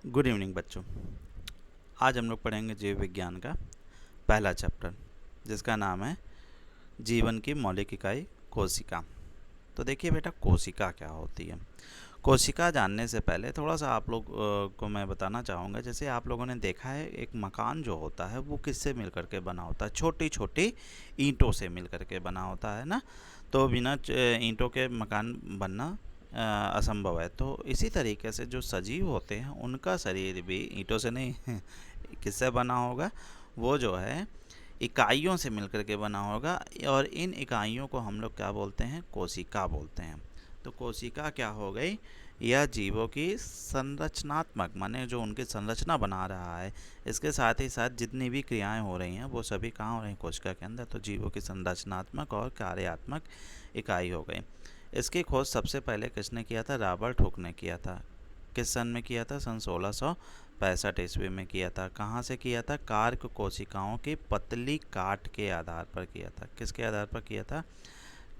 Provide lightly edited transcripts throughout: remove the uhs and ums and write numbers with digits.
Good evening बच्चों। आज हम लोग पढ़ेंगे जीव विज्ञान का पहला चैप्टर, जिसका नाम है जीवन की मौलिक इकाई कोशिका। तो देखिए बेटा, कोशिका क्या होती है। कोशिका जानने से पहले थोड़ा सा आप लोग को मैं बताना चाहूँगा। जैसे आप लोगों ने देखा है, एक मकान जो होता है वो किससे मिल करके बना होता है? छोटी छोटी ईंटों से मिल करके बना होता है ना। तो बिना ईंटों के मकान बनना असंभव है। तो इसी तरीके से जो सजीव होते हैं उनका शरीर भी ईंटों से नहीं किससे बना होगा? वो जो है इकाइयों से मिलकर के बना होगा। और इन इकाइयों को हम लोग क्या बोलते हैं? कोशिका बोलते हैं। तो कोशिका क्या हो गई? यह जीवों की संरचनात्मक, माने जो उनकी संरचना बना रहा है, इसके साथ ही साथ जितनी भी क्रियाएं हो रही हैं वो सभी कहाँ हो रही हैं? कोशिका के अंदर। तो जीवों की संरचनात्मक और कार्यात्मक इकाई हो गई। इसकी खोज सबसे पहले किसने किया था? रॉबर्ट हुक ने किया था। किस सन में किया था? सन 1665 ईस्वी में किया था। कहाँ से किया था? कार्क कोशिकाओं की पतली काट के आधार पर किया था। किसके आधार पर किया था?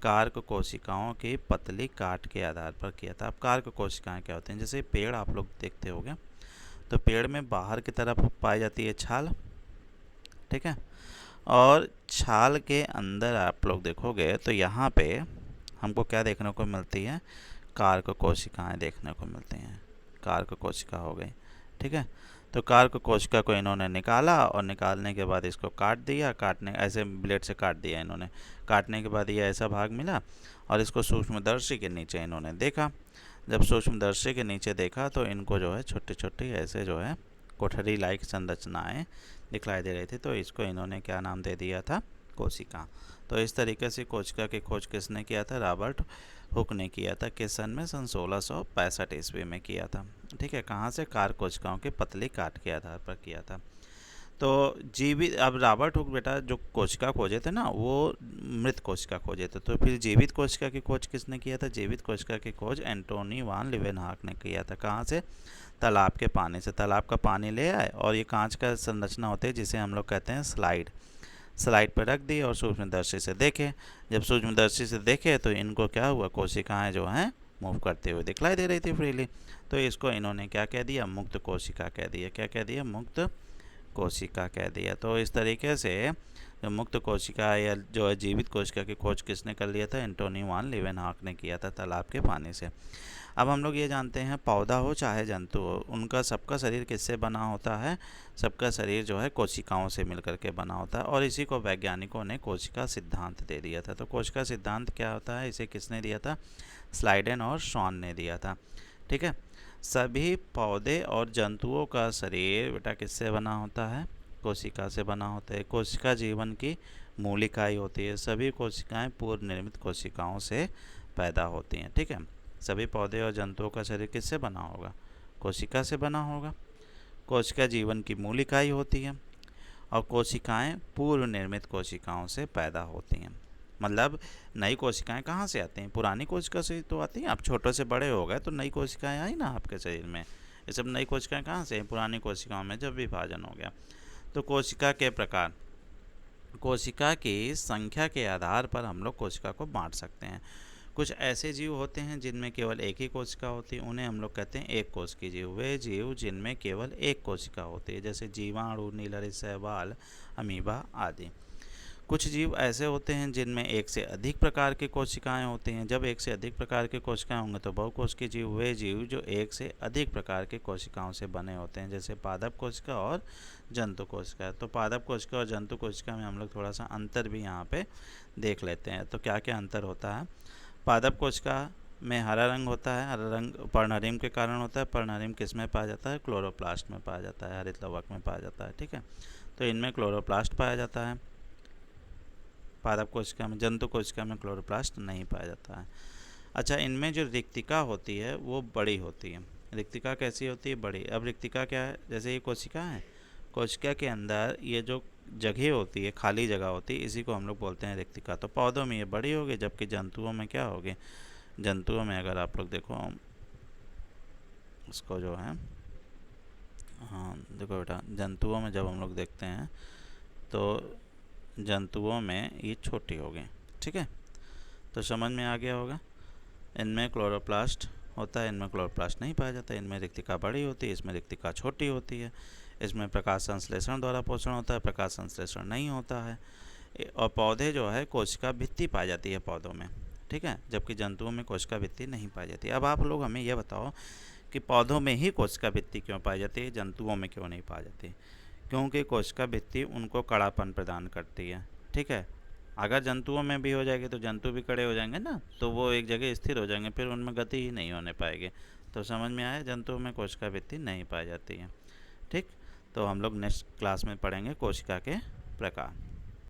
कार्क कोशिकाओं की पतली काट के आधार पर किया था। अब कार्क कोशिकाएं क्या होती हैं? जैसे पेड़ आप लोग देखते होंगे, तो पेड़ में बाहर की तरफ पाई जाती है छाल, ठीक है। और छाल के अंदर आप लोग देखोगे तो यहाँ पे हमको क्या देखने को मिलती है? कार्क कोशिकाएं देखने को मिलती हैं। कार्क कोशिका हो गई, ठीक है। तो कार्क कोशिका को इन्होंने निकाला और निकालने के बाद इसको काट दिया। काटने ऐसे ब्लेड से काट दिया इन्होंने। काटने के बाद ये ऐसा भाग मिला और इसको सूक्ष्मदर्शी के नीचे इन्होंने देखा। जब सूक्ष्मदर्शी के नीचे देखा तो इनको जो है छोटी छोटी ऐसे जो है कोठरी लाइक संरचनाएं दिखलाई दे रही थी। तो इसको इन्होंने क्या नाम दे दिया था? कोशिका। तो इस तरीके से कोशिका की खोज किसने किया था? रॉबर्ट हुक ने किया था। किस सन में? सन 1665 ईस्वी में किया था, ठीक है। कहाँ से? कार्क कोशिकाओं की पतली काट के आधार पर किया था। तो जीवित, अब रॉबर्ट हुक बेटा जो कोशिका खोजे थे ना, वो मृत कोशिका खोजे थे। तो फिर जीवित कोशिका की खोज किसने किया था? जीवित कोशिका की खोज एंटोनी वान लिवेनहाक ने किया था। कहाँ से? तालाब के पानी से। तालाब का पानी ले आए और ये कांच का संरचना होती है जिसे हम लोग कहते हैं स्लाइड। स्लाइड पर रख दी और सूक्ष्मदर्शी से देखे। जब सूक्ष्मदर्शी से देखे तो इनको क्या हुआ? कोशिकाएं जो हैं मूव करते हुए दिखलाई दे रही थी फ्रीली। तो इसको इन्होंने क्या कह दिया? मुक्त कोशिका कह दिया। क्या कह दिया? मुक्त कोशिका कह दिया। तो इस तरीके से जो मुक्त कोशिका या जो है जीवित कोशिका की खोज किसने कर लिया था? एंटोनी वान लिवेनहाक ने किया था तालाब के पानी से। अब हम लोग ये जानते हैं, पौधा हो चाहे जंतु हो, उनका सबका शरीर किससे बना होता है? सबका शरीर जो है कोशिकाओं से मिलकर के बना होता है। और इसी को वैज्ञानिकों ने कोशिका सिद्धांत दे दिया था। तो कोशिका सिद्धांत क्या होता है? इसे किसने दिया था? स्लाइडेन और शॉन ने दिया था, ठीक है। सभी पौधे और जंतुओं का शरीर बेटा किससे बना होता है? कोशिका से बना होता है। कोशिका जीवन की मूल इकाई होती है। सभी कोशिकाएं पूर्व निर्मित कोशिकाओं से पैदा होती हैं, ठीक है। सभी पौधे और जंतुओं का शरीर किससे बना होगा? कोशिका से बना होगा। कोशिका जीवन की मूल इकाई होती है और कोशिकाएं पूर्व निर्मित कोशिकाओं से पैदा होती हैं। मतलब नई कोशिकाएं कहाँ से आती हैं? पुरानी कोशिका से तो आती हैं। आप छोटे से बड़े हो गए तो नई कोशिकाएं आई ना आपके शरीर में। ये सब नई कोशिकाएं कहाँ से? पुरानी कोशिकाओं में जब विभाजन हो गया। तो कोशिका के प्रकार, कोशिका की संख्या के आधार पर हम लोग कोशिका को बांट सकते हैं। कुछ ऐसे जीव होते हैं जिनमें केवल एक ही कोशिका होती है, उन्हें हम लोग कहते हैं एक कोशिकीय जीव। वे जीव जिनमें केवल एक कोशिका होती है, जैसे जीवाणु, नीलरी, शैवाल, अमीबा आदि। कुछ जीव ऐसे होते हैं जिनमें एक से अधिक प्रकार की कोशिकाएं होती हैं। जब एक से अधिक प्रकार की कोशिकाएं होंगे तो बहुकोशिकीय जीव। वे जीव जो एक से अधिक प्रकार की कोशिकाओं से बने होते हैं, जैसे पादप कोशिका और जंतु कोशिका। तो पादप कोशिका और जंतु कोशिका में हम लोग थोड़ा सा अंतर भी यहाँ पे देख लेते हैं। तो क्या क्या अंतर होता है? पादप कोशिका में हरा रंग होता है। हरा रंग पर्णहरिम के कारण होता है। पर्णहरिम किस में पाया जाता है? क्लोरोप्लास्ट में पाया जाता है, हरित लवक में पाया जाता है, ठीक है। तो इनमें क्लोरोप्लास्ट पाया जाता है पादप कोशिका में। जंतु कोशिका में क्लोरोप्लास्ट नहीं पाया जाता है। अच्छा, इनमें जो रिक्तिका होती है वो बड़ी होती है। रिक्तिका कैसी होती है? बड़ी। अब रिक्तिका क्या है? जैसे ये कोशिका है, कोशिका के अंदर ये जो जगह होती है, खाली जगह होती है, इसी को हम लोग बोलते हैं रिक्तिका। तो पौधों में ये बड़ी होगी, जबकि जंतुओं में क्या होगी? जंतुओं में अगर आप लोग देखो उसको जो है, हाँ देखो बेटा, जंतुओं में जब हम लोग देखते हैं तो जंतुओं में ये छोटी होगी, ठीक है। तो समझ में आ गया होगा। इनमें क्लोरोप्लास्ट होता है, इनमें क्लोरोप्लास्ट नहीं पाया जाता है। इनमें रिक्तिका बड़ी होती है, इसमें रिक्तिका छोटी होती है। इसमें प्रकाश संश्लेषण द्वारा पोषण होता है, प्रकाश संश्लेषण नहीं होता है। और पौधे जो है कोशिका भित्ति पाई जाती है पौधों में, ठीक है, जबकि जंतुओं में कोशिका भित्ति नहीं पाई जाती। अब आप लोग हमें यह बताओ कि पौधों में ही कोशिका भित्ति क्यों पाई जाती है, जंतुओं में क्यों नहीं पाई जाती? क्योंकि कोशिका भित्ति उनको कड़ापन प्रदान करती है, ठीक है। अगर जंतुओं में भी हो जाएगी तो जंतु भी कड़े हो जाएंगे ना, तो वो एक जगह स्थिर हो जाएंगे, फिर उनमें गति ही नहीं होने पाएगी। तो समझ में आया, जंतुओं में कोशिका भित्ति नहीं पाई जाती है, ठीक। तो हम लोग नेक्स्ट क्लास में पढ़ेंगे कोशिका के प्रकार।